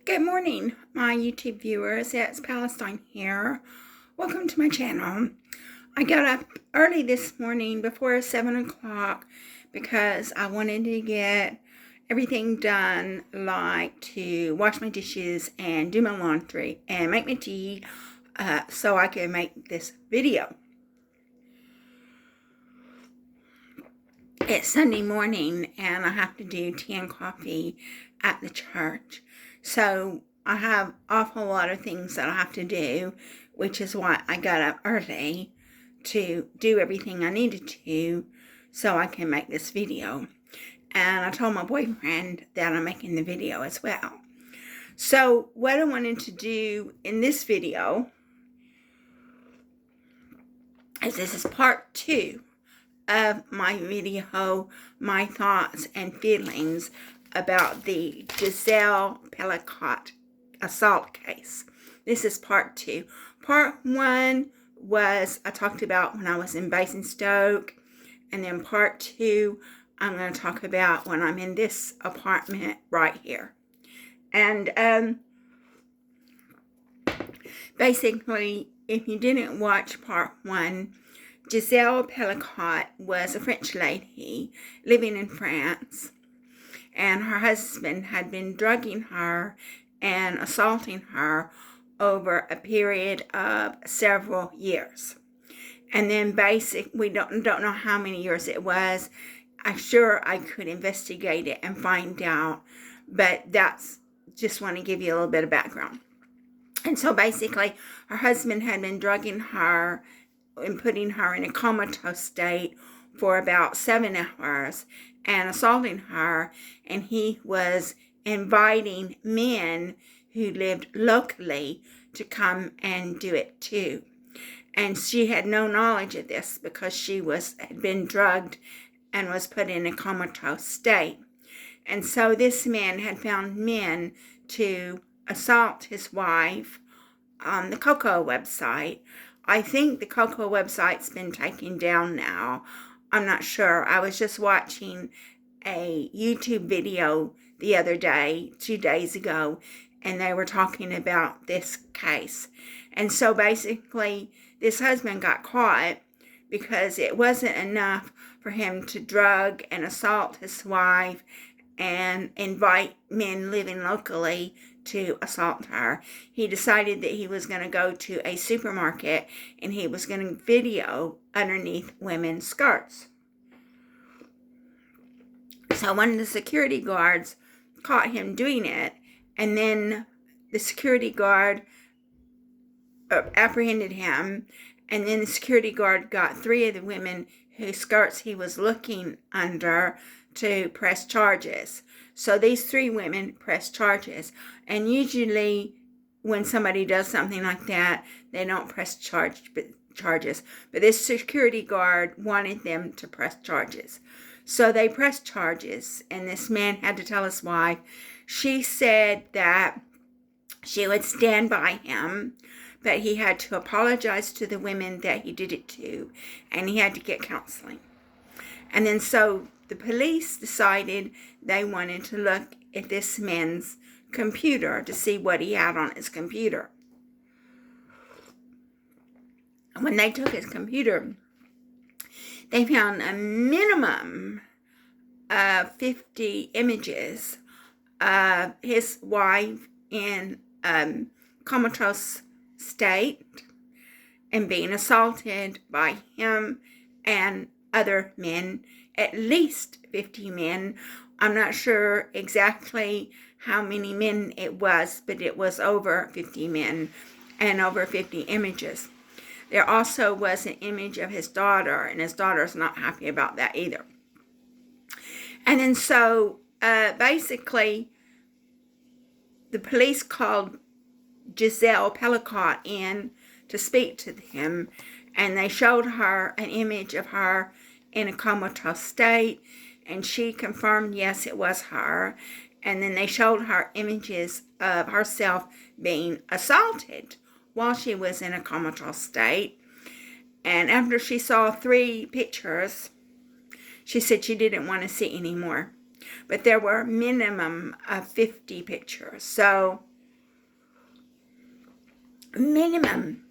Good morning, my YouTube viewers. It's Palestine here. Welcome to my channel. I got up early this morning before 7 o'clock because I wanted to get everything done, like to wash my dishes and do my laundry and make my tea so I can make this video. It's Sunday morning and I have to do tea and coffee at the church. So I have an awful lot of things that I have to do, which is why I got up early to do everything I needed to so I can make this video. And I told my boyfriend that I'm making the video as well. So what I wanted to do in this video is this is part 2 of my video, my thoughts and feelings about the Gisele Pelicot assault case. This is part 2. Part 1 was I talked about when I was in Basingstoke, and then part 2 I'm going to talk about when I'm in this apartment right here. And basically, if you didn't watch part 1, Gisele Pelicot was a French lady living in France, and her husband had been drugging her and assaulting her over a period of several years. And then we don't know how many years it was. I'm sure I could investigate it and find out, but that's just want to give you a little bit of background. And so basically, her husband had been drugging her and putting her in a comatose state for about 7 hours and assaulting her, and he was inviting men who lived locally to come and do it too. And she had no knowledge of this because she had been drugged and was put in a comatose state. And so this man had found men to assault his wife on the Coco website. I think the Coco website's been taken down now. I'm not sure. I was just watching a YouTube video the other day, 2 days ago, and they were talking about this case. And so basically, this husband got caught because it wasn't enough for him to drug and assault his wife and invite men living locally to assault her. He decided that he was going to go to a supermarket and he was going to video underneath women's skirts. So one of the security guards caught him doing it, and then the security guard apprehended him, and then the security guard got 3 of the women whose skirts he was looking under to press charges. So these 3 women pressed charges, and usually when somebody does something like that, they don't press charges. But this security guard wanted them to press charges. So they pressed charges, and this man had to tell his wife. She said that she would stand by him, but he had to apologize to the women that he did it to, and he had to get counseling. And then so the police decided they wanted to look at this man's computer to see what he had on his computer. And when they took his computer, they found a minimum of 50 images of his wife in comatose state and being assaulted by him and other men, at least 50 men. I'm not sure exactly how many men it was, but it was over 50 men and over 50 images. There also was an image of his daughter, and his daughter's not happy about that either. And then so basically the police called Gisele Pelicot in to speak to him, and they showed her an image of her in a comatose state, and she confirmed yes, it was her. And then they showed her images of herself being assaulted while she was in a comatose state. And after she saw 3 pictures, she said she didn't want to see any more. But there were a minimum of 50 pictures. So minimum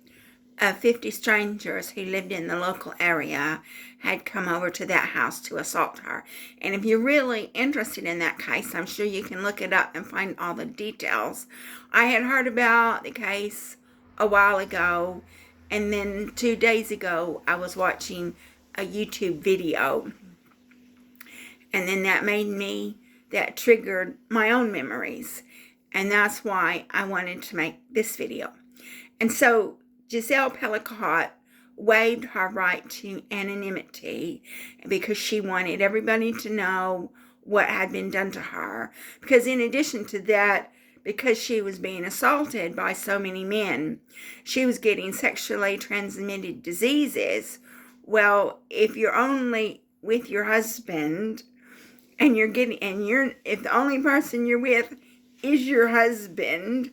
of 50 strangers who lived in the local area had come over to that house to assault her. And if you're really interested in that case, I'm sure you can look it up and find all the details. I had heard about the case a while ago, and then 2 days ago I was watching a YouTube video, and then that triggered my own memories, and that's why I wanted to make this video. And so Gisele Pelicot waived her right to anonymity because she wanted everybody to know what had been done to her. Because in addition to that, because she was being assaulted by so many men, she was getting sexually transmitted diseases. Well, if you're only with your husband and if the only person you're with is your husband,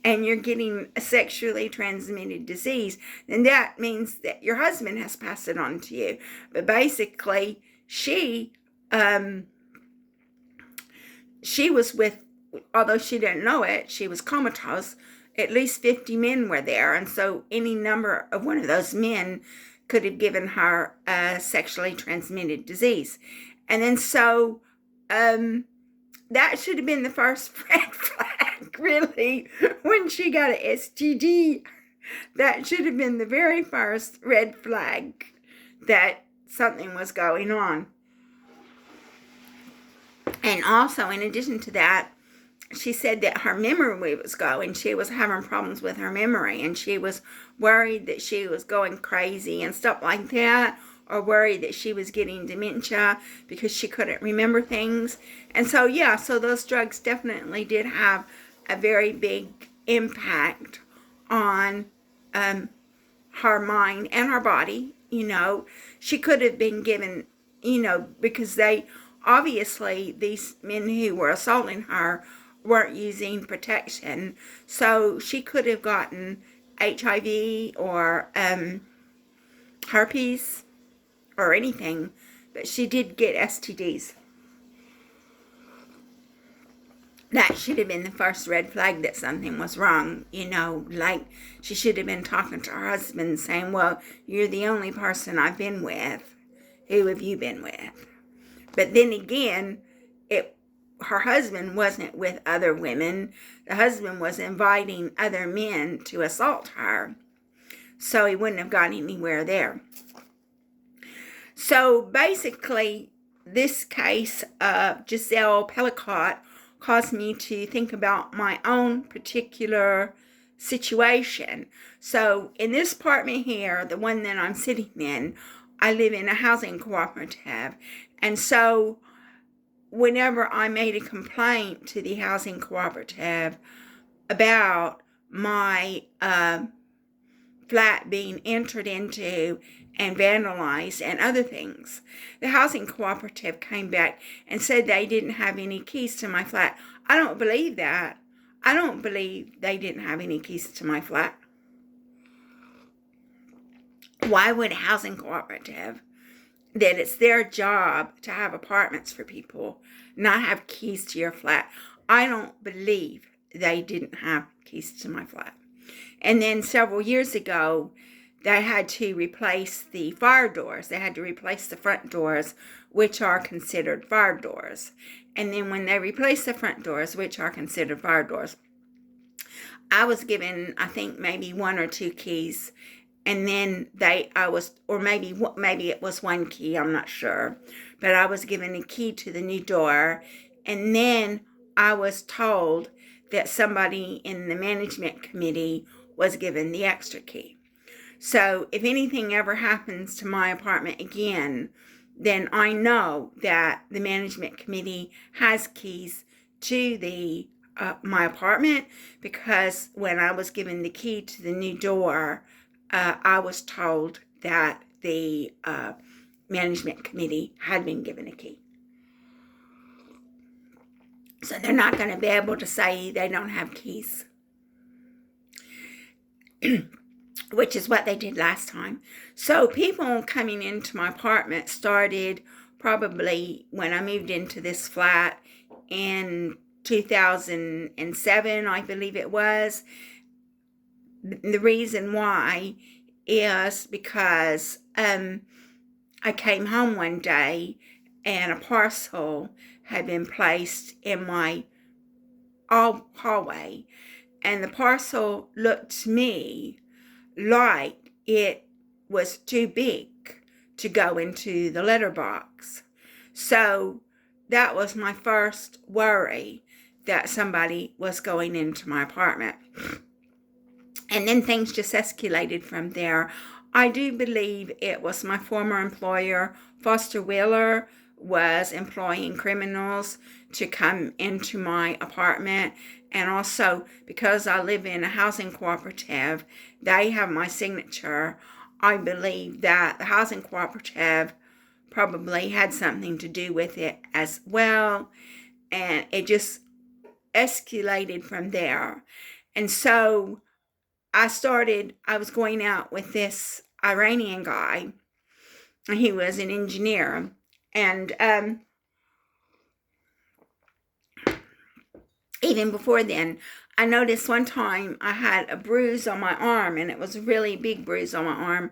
and you're getting a sexually transmitted disease, then that means that your husband has passed it on to you. But basically, she was with, although she didn't know it, she was comatose. At least 50 men were there, and so any number of one of those men could have given her a sexually transmitted disease. And then so that should have been the first red flag, really, when she got an STD. That should have been the very first red flag that something was going on. And also, in addition to that, she said that her memory was going. She was having problems with her memory, and she was worried that she was going crazy and stuff like that, or worried that she was getting dementia because she couldn't remember things. And so, yeah, so those drugs definitely did have a very big impact on her mind and her body. She could have been given, because these men who were assaulting her weren't using protection. So she could have gotten HIV or herpes or anything, but she did get STDs. That should have been the first red flag that something was wrong, like she should have been talking to her husband saying, well, you're the only person I've been with. Who have you been with? But then again, her husband wasn't with other women. The husband was inviting other men to assault her, so he wouldn't have gone anywhere there. So basically, this case of Gisele Pelicot caused me to think about my own particular situation. So in this apartment here, the one that I'm sitting in, I live in a housing cooperative. And so whenever I made a complaint to the housing cooperative about my flat being entered into and vandalized and other things, the housing cooperative came back and said they didn't have any keys to my flat. I don't believe that. I don't believe they didn't have any keys to my flat. Why would a housing cooperative, that it's their job to have apartments for people, not have keys to your flat? I don't believe they didn't have keys to my flat. And then several years ago, they had to replace the fire doors. They had to replace the front doors, which are considered fire doors. And then when they replaced the front doors, which are considered fire doors, I was given, I think, maybe 1 or 2 keys. And then maybe it was 1 key, I'm not sure. But I was given a key to the new door. And then I was told that somebody in the management committee was given the extra key. So if anything ever happens to my apartment again, then I know that the management committee has keys to my apartment, because when I was given the key to the new door, I was told that the management committee had been given a key. So they're not going to be able to say they don't have keys, which is what they did last time. So people coming into my apartment started probably when I moved into this flat in 2007, I believe it was. The reason why is because I came home one day and a parcel had been placed in my hallway, and the parcel looked to me like it was too big to go into the letterbox. So that was my first worry, that somebody was going into my apartment. And then things just escalated from there. I do believe it was my former employer, Foster Wheeler, was employing criminals to come into my apartment. And also, because I live in a housing cooperative, they have my signature. I believe that the housing cooperative probably had something to do with it as well. And it just escalated from there. And so I was going out with this Iranian guy. He was an engineer. And even before then, I noticed one time I had a bruise on my arm, and it was a really big bruise on my arm.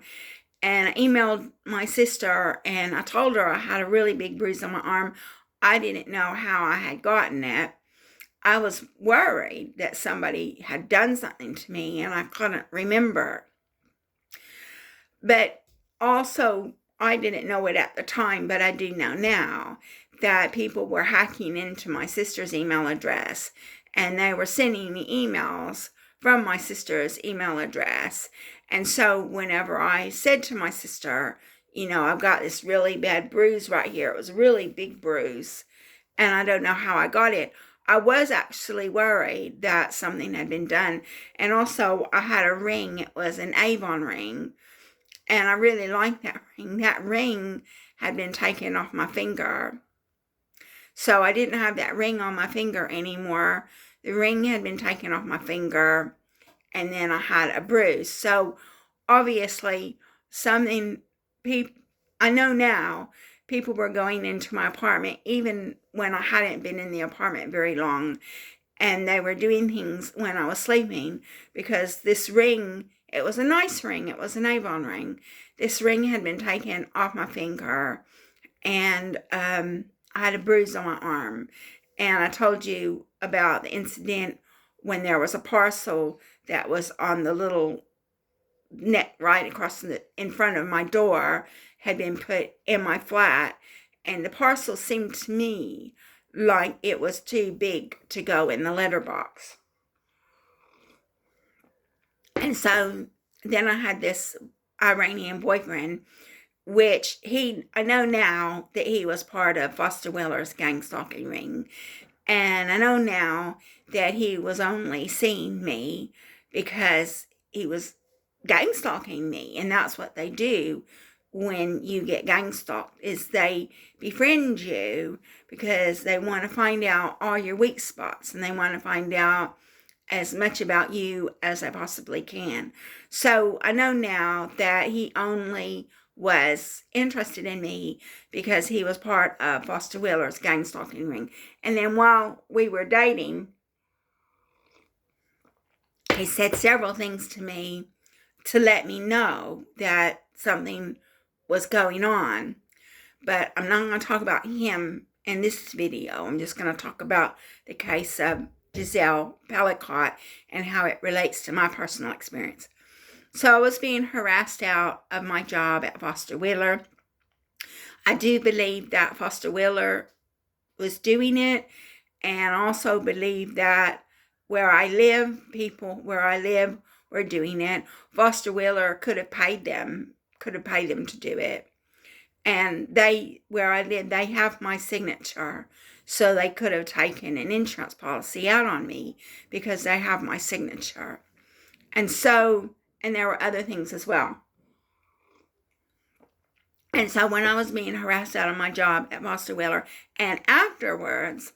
And I emailed my sister, and I told her I had a really big bruise on my arm. I didn't know how I had gotten it. I was worried that somebody had done something to me, and I couldn't remember. But also, I didn't know it at the time, but I do know now, that people were hacking into my sister's email address, and they were sending me emails from my sister's email address. And so whenever I said to my sister, I've got this really bad bruise right here, it was a really big bruise, and I don't know how I got it, I was actually worried that something had been done. And also, I had a ring. It was an Avon ring, and I really liked that ring. That ring had been taken off my finger, so I didn't have that ring on my finger anymore. The ring had been taken off my finger, and then I had a bruise. So obviously, I know now, people were going into my apartment even when I hadn't been in the apartment very long, and they were doing things when I was sleeping, because this ring, it was a nice ring, it was an Avon ring. This ring had been taken off my finger, and I had a bruise on my arm. And I told you about the incident when there was a parcel that was on the little net right across in front of my door, had been put in my flat, and the parcel seemed to me like it was too big to go in the letterbox. And so then I had this Iranian boyfriend, which I know now that he was part of Foster Wheeler's gang stalking ring. And I know now that he was only seeing me because he was gang stalking me. And that's what they do when you get gang stalked, is they befriend you because they want to find out all your weak spots, and they want to find out as much about you as they possibly can. So I know now that he only was interested in me because he was part of Foster Wheeler's gang stalking ring. And then while we were dating, he said several things to me to let me know that something was going on. But I'm not going to talk about him in this video. I'm just going to talk about the case of Gisele Pelicot and how it relates to my personal experience. So I was being harassed out of my job at Foster Wheeler. I do believe that Foster Wheeler was doing it, and also believe that people where I live were doing it. Foster Wheeler could have paid them to do it. And where I live, they have my signature. So they could have taken an insurance policy out on me because they have my signature. And there were other things as well. And so when I was being harassed out of my job at Foster Wheeler, and afterwards,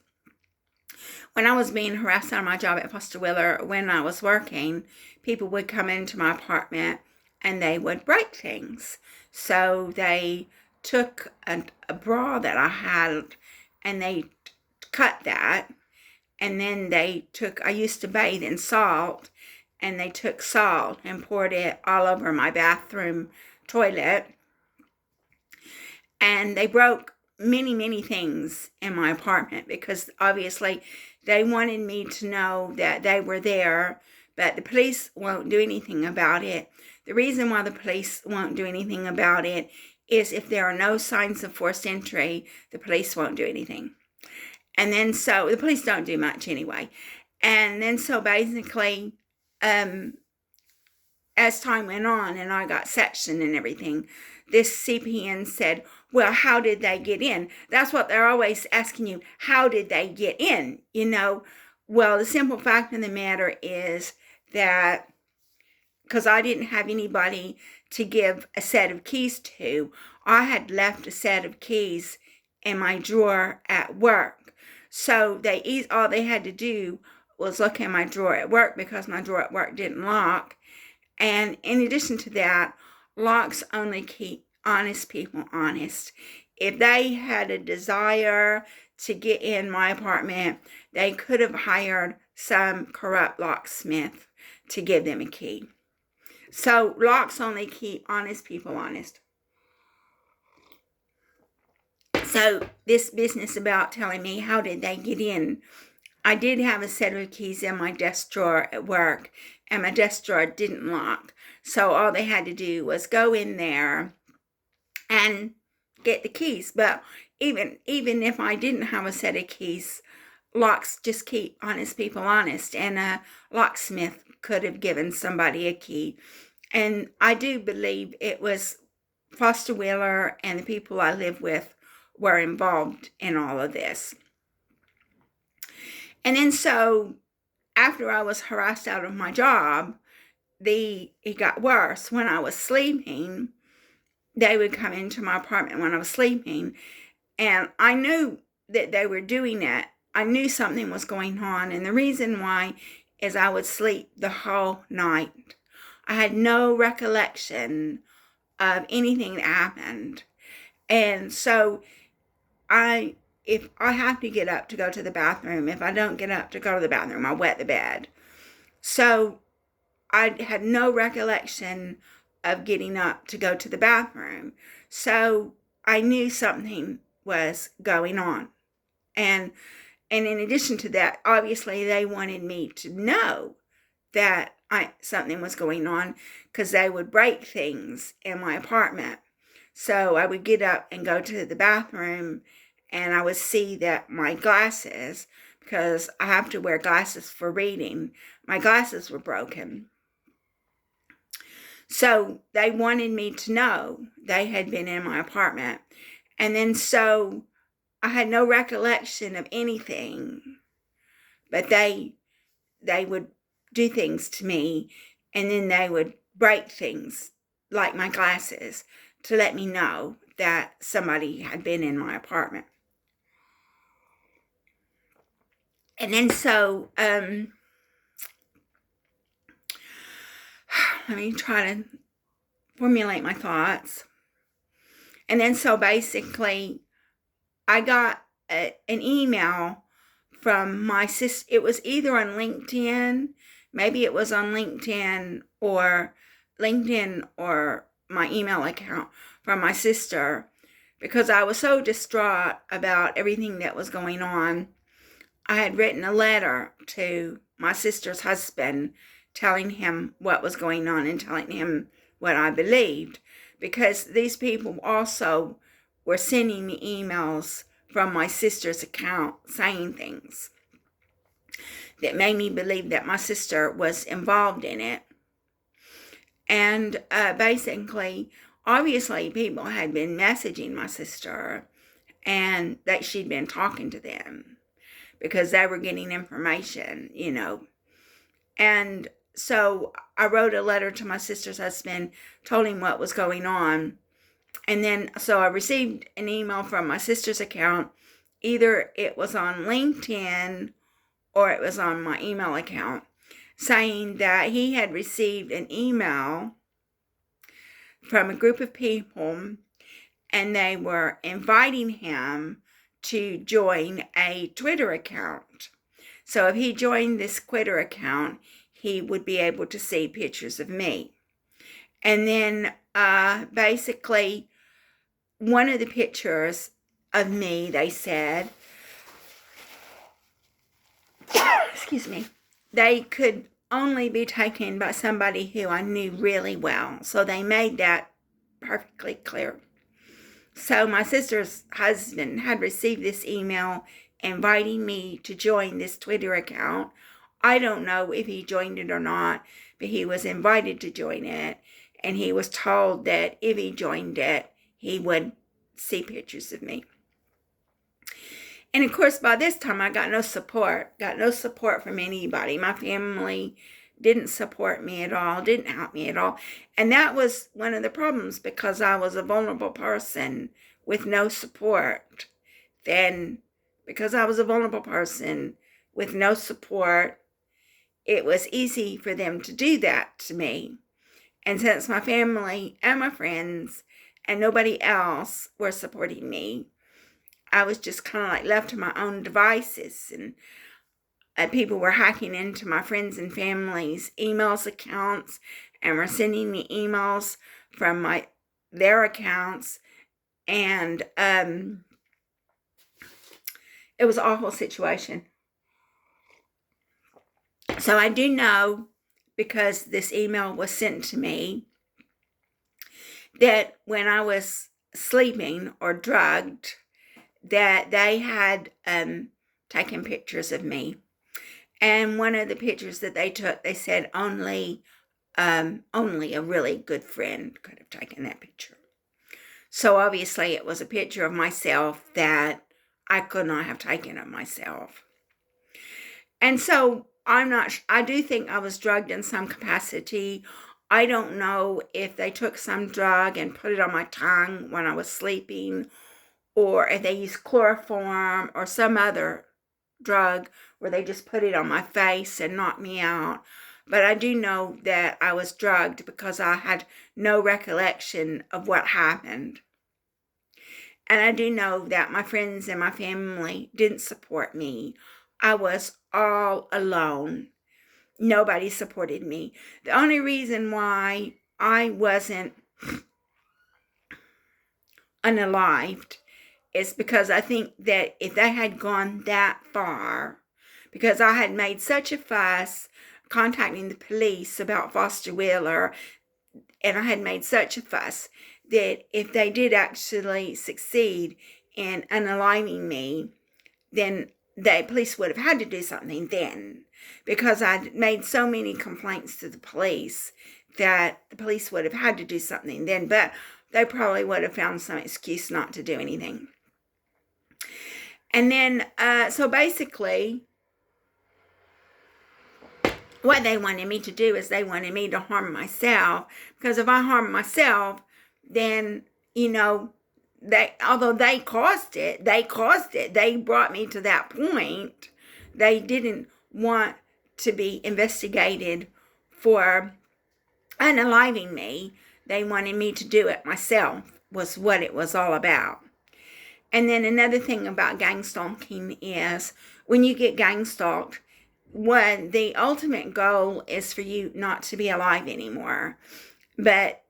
when I was being harassed out of my job at Foster Wheeler, when I was working, people would come into my apartment and they would break things. So they took a bra that I had, and they cut that. And then I used to bathe in salt, and they took salt and poured it all over my bathroom toilet. And they broke many, many things in my apartment because obviously they wanted me to know that they were there, but the police won't do anything about it. The reason why the police won't do anything about it is if there are no signs of forced entry, the police won't do anything. And then so the police don't do much anyway. And then so basically, as time went on and I got sectioned and everything, this CPN said, well, how did they get in? That's what they're always asking you. How did they get in? Well, the simple fact of the matter is that because I didn't have anybody to give a set of keys to, I had left a set of keys in my drawer at work. So all they had to do was look in my drawer at work because my drawer at work didn't lock. And in addition to that, locks only keep honest people honest. If they had a desire to get in my apartment, they could have hired some corrupt locksmith to give them a key. So locks only keep honest people honest. So this business about telling me how did they get in, I did have a set of keys in my desk drawer at work, and my desk drawer didn't lock. So all they had to do was go in there and get the keys. But even if I didn't have a set of keys, locks just keep honest people honest, and a locksmith could have given somebody a key. And I do believe it was Foster Wheeler and the people I live with were involved in all of this. And then so after I was harassed out of my job, it got worse. When I was sleeping, they would come into my apartment when I was sleeping, and I knew that they were doing it. I knew something was going on, and the reason why is I would sleep the whole night. I had no recollection of anything that happened. And so if I have to get up to go to the bathroom, if I don't get up to go to the bathroom, I wet the bed. So I had no recollection of getting up to go to the bathroom. So I knew something was going on. And in addition to that, obviously they wanted me to know that something was going on because they would break things in my apartment. So I would get up and go to the bathroom, and I would see that my glasses, because I have to wear glasses for reading, my glasses were broken. So they wanted me to know they had been in my apartment. And then so I had no recollection of anything, but they would do things to me, and then they would break things like my glasses to let me know that somebody had been in my apartment. And then so, let me try to formulate my thoughts. And then so basically, I got an email from my sister. It was either on LinkedIn, maybe it was on LinkedIn or my email account from my sister, because I was so distraught about everything that was going on. I had written a letter to my sister's husband telling him what was going on and telling him what I believed, because these people also were sending me emails from my sister's account saying things that made me believe that my sister was involved in it. And basically, obviously, people had been messaging my sister and that she'd been talking to them because they were getting information, And so I wrote a letter to my sister's husband, told him what was going on. And then, so I received an email from my sister's account. Either it was on LinkedIn or it was on my email account, saying that he had received an email from a group of people, and they were inviting him to join a Twitter account. So if he joined this Twitter account, he would be able to see pictures of me. And then basically one of the pictures of me, they said, excuse me, they could only be taken by somebody who I knew really well. So they made that perfectly clear. So my sister's husband had received this email inviting me to join this Twitter account. I don't know if he joined it or not, but he was invited to join it. And he was told that if he joined it, he would see pictures of me. And of course, by this time, I got no support from anybody. My family didn't support me at all, didn't help me at all. And that was one of the problems, because I was a vulnerable person with no support. Then, because I was a vulnerable person with no support, it was easy for them to do that to me. And since my family and my friends and nobody else were supporting me, I was just kind of like left to my own devices, and people were hacking into my friends and family's emails accounts and were sending me emails from their accounts, and it was an awful situation. So I do know, because this email was sent to me, that when I was sleeping or drugged, that they had taken pictures of me. And one of the pictures that they took, they said only a really good friend could have taken that picture. So obviously it was a picture of myself that I could not have taken of myself. And so I do think I was drugged in some capacity. I don't know if they took some drug and put it on my tongue when I was sleeping, or if they used chloroform or some other drug where they just put it on my face and knocked me out. But I do know that I was drugged, because I had no recollection of what happened. And I do know that my friends and my family didn't support me. I was all alone. Nobody supported me. The only reason why I wasn't unalived is because I think that if they had gone that far, because I had made such a fuss contacting the police about Foster Wheeler, and I had made such a fuss, that if they did actually succeed in unaliving me, then the police would have had to do something then, because I'd made so many complaints to the police that the police would have had to do something then, but they probably would have found some excuse not to do anything. And then, so basically, what they wanted me to do is they wanted me to harm myself, because if I harm myself, then, although they caused it, they brought me to that point. They didn't want to be investigated for unaliving me. They wanted me to do it myself, was what it was all about. And then another thing about gang stalking is, when you get gang stalked, the ultimate goal is for you not to be alive anymore. But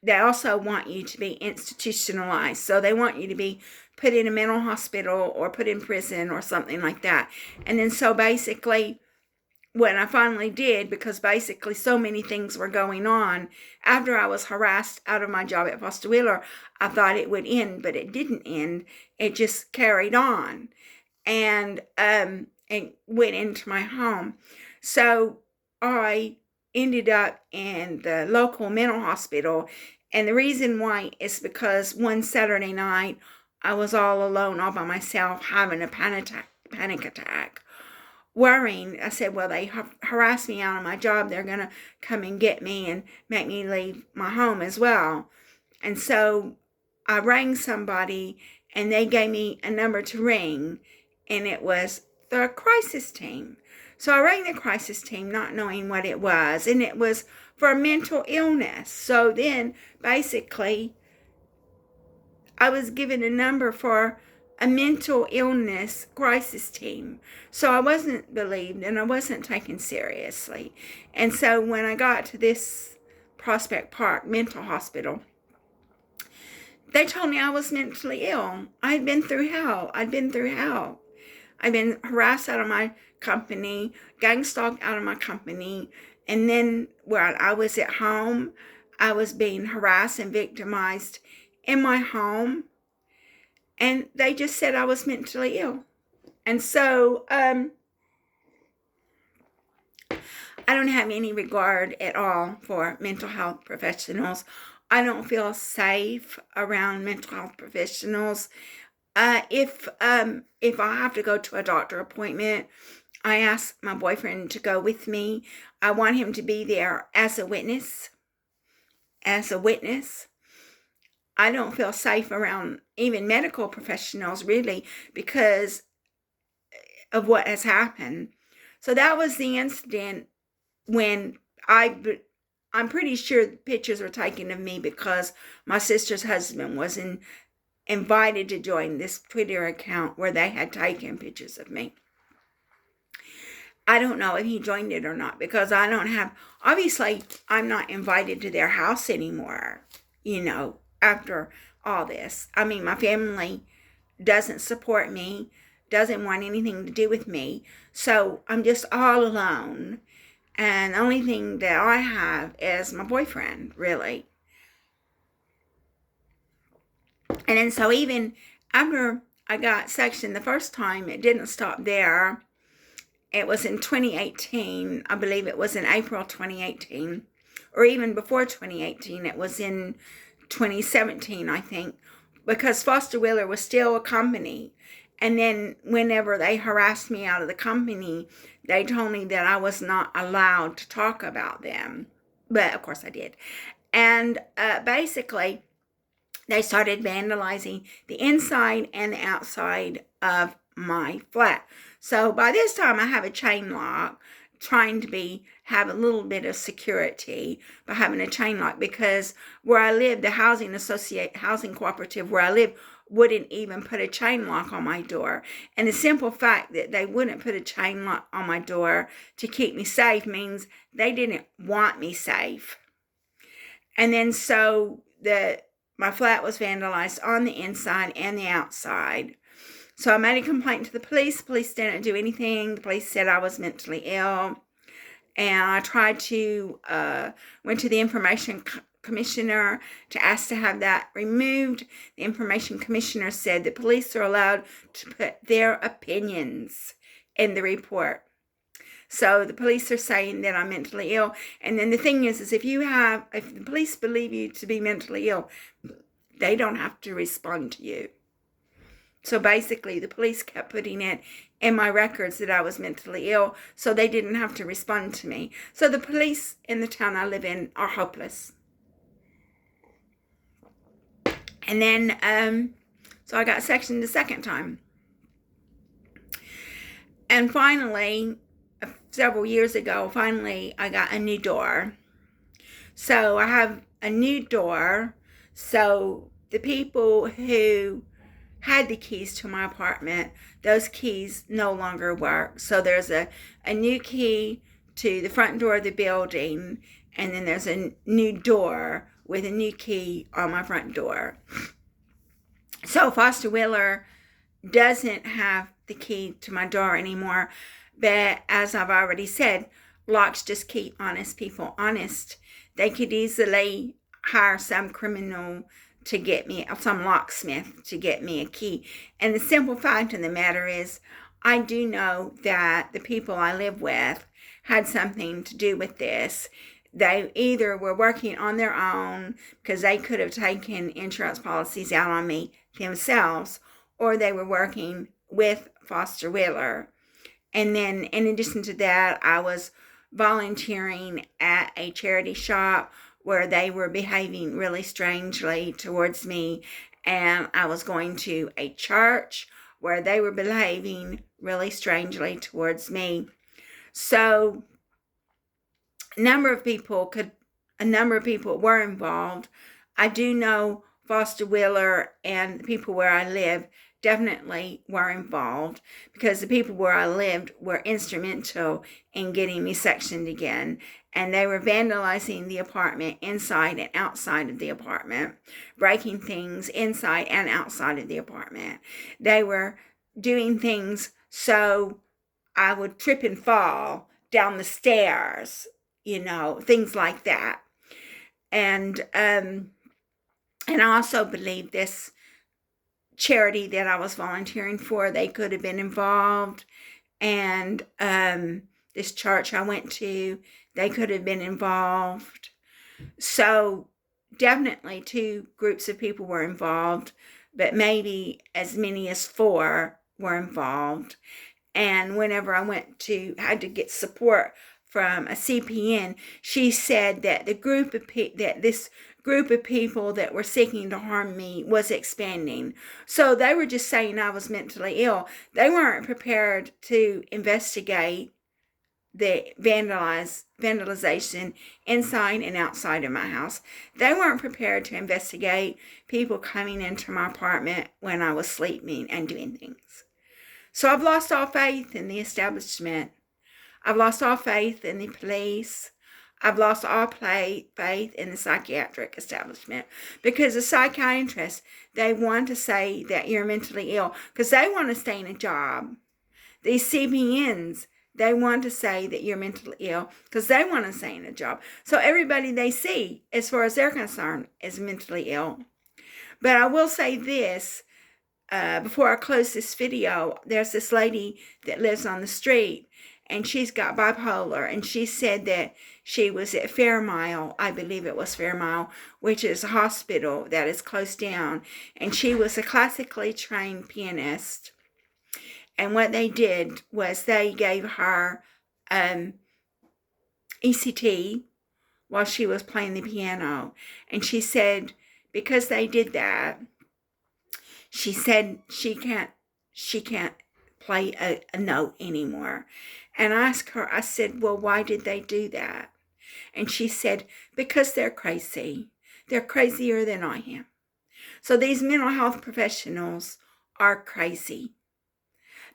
they also want you to be institutionalized. So they want you to be put in a mental hospital or put in prison or something like that. And then so basically, when I finally did, because basically so many things were going on, after I was harassed out of my job at Foster Wheeler, I thought it would end, but it didn't end. It just carried on, and it went into my home. So I ended up in the local mental hospital, and the reason why is because one Saturday night, I was all alone, all by myself, having a panic attack. Worrying, I said, well, they harassed me out of my job. They're going to come and get me and make me leave my home as well. And so I rang somebody, and they gave me a number to ring, and it was the crisis team. So I rang the crisis team, not knowing what it was, and it was for mental illness. So then basically I was given a number for a mental illness crisis team. So I wasn't believed and I wasn't taken seriously. And so when I got to this Prospect Park mental hospital, they told me I was mentally ill. I'd been through hell. I'd been harassed out of my company, gang stalked out of my company, and then when I was at home, I was being harassed and victimized in my home, and they just said I was mentally ill. And so I don't have any regard at all for mental health professionals. I don't feel safe around mental health professionals. If I have to go to a doctor appointment, I ask my boyfriend to go with me. I want him to be there as a witness. I don't feel safe around even medical professionals, really, because of what has happened. So that was the incident when I'm pretty sure pictures were taken of me because my sister's husband was invited to join this Twitter account where they had taken pictures of me. I don't know if he joined it or not because obviously I'm not invited to their house anymore, after all this. I mean, my family doesn't support me, doesn't want anything to do with me, so I'm just all alone. And the only thing that I have is my boyfriend, really. And then so even after I got sectioned the first time, it didn't stop there. It was in 2018. I believe it was in April 2018. Or even before 2018. It was in 2017, I think. Because Foster Wheeler was still a company. And then whenever they harassed me out of the company, they told me that I was not allowed to talk about them. But of course I did. And basically, they started vandalizing the inside and the outside of my flat. So by this time, I have a chain lock, trying to have a little bit of security by having a chain lock, because where I live, the housing cooperative where I live wouldn't even put a chain lock on my door. And the simple fact that they wouldn't put a chain lock on my door to keep me safe means they didn't want me safe. And then so my flat was vandalized on the inside and the outside. So I made a complaint to the police. The police didn't do anything. The police said I was mentally ill. And I went to the information commissioner to ask to have that removed. The information commissioner said the police are allowed to put their opinions in the report. So the police are saying that I'm mentally ill. And then the thing is if the police believe you to be mentally ill, they don't have to respond to you. So basically, the police kept putting it in my records that I was mentally ill, so they didn't have to respond to me. So the police in the town I live in are hopeless. And then, so I got sectioned the second time. And finally, several years ago, I got a new door. So I have a new door. So the people who had the keys to my apartment, those keys no longer work. So there's a new key to the front door of the building, and then there's a new door with a new key on my front door. So Foster Wheeler doesn't have the key to my door anymore. But as I've already said, locks just keep honest people honest. They could easily hire some locksmith to get me a key. And the simple fact of the matter is, I do know that the people I live with had something to do with this. They either were working on their own because they could have taken insurance policies out on me themselves, or they were working with Foster Wheeler. And then in addition to that, I was volunteering at a charity shop where they were behaving really strangely towards me. And I was going to a church where they were behaving really strangely towards me. So a number of people were involved. I do know Foster Wheeler and the people where I live definitely were involved, because the people where I lived were instrumental in getting me sectioned again. And they were vandalizing the apartment inside and outside of the apartment, breaking things inside and outside of the apartment. They were doing things so I would trip and fall down the stairs, things like that. And I also believe this charity that I was volunteering for, they could have been involved. And this church I went to, they could have been involved. So definitely 2 groups of people were involved, but maybe as many as 4 were involved. And whenever I had to get support from a CPN, she said that this group of people that were seeking to harm me was expanding. So they were just saying I was mentally ill. They weren't prepared to investigate the vandalization inside and outside of my house. They weren't prepared to investigate people coming into my apartment when I was sleeping and doing things. So I've lost all faith in the establishment. I've lost all faith in the police. I've lost all faith in the psychiatric establishment, because the psychiatrists, they want to say that you're mentally ill because they want to stay in a job. These CPNs, they want to say that you're mentally ill because they want to stay in a job. So everybody they see, as far as they're concerned, is mentally ill. But I will say this, before I close this video, there's this lady that lives on the street, and she's got bipolar, and she said that she was at Fairmile, I believe it was Fairmile, which is a hospital that is closed down, and she was a classically trained pianist. And what they did was they gave her ECT while she was playing the piano, and she said because they did that, she said she can't play a note anymore. And I asked her, I said, well, why did they do that? And she said, because they're crazy. They're crazier than I am. So these mental health professionals are crazy.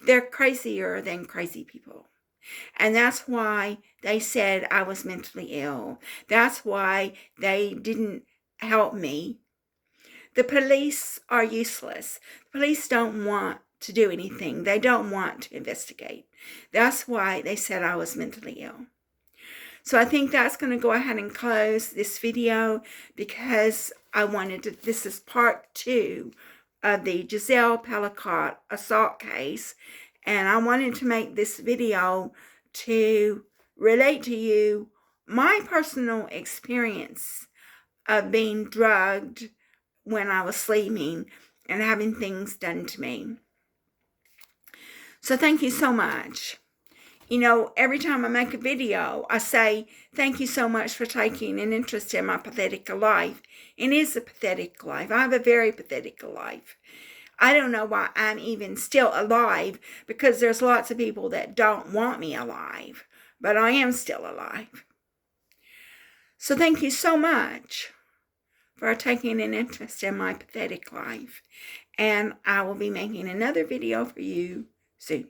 They're crazier than crazy people. And that's why they said I was mentally ill. That's why they didn't help me. The police are useless. The police don't want to do anything. They don't want to investigate. That's why they said I was mentally ill. So I think that's going to go ahead and close this video, because this is part 2 of the Gisele Pelicot assault case. And I wanted to make this video to relate to you my personal experience of being drugged when I was sleeping and having things done to me. So thank you so much. Every time I make a video, I say, thank you so much for taking an interest in my pathetic life. It is a pathetic life. I have a very pathetic life. I don't know why I'm even still alive, because there's lots of people that don't want me alive, but I am still alive. So thank you so much for taking an interest in my pathetic life. And I will be making another video for you soon.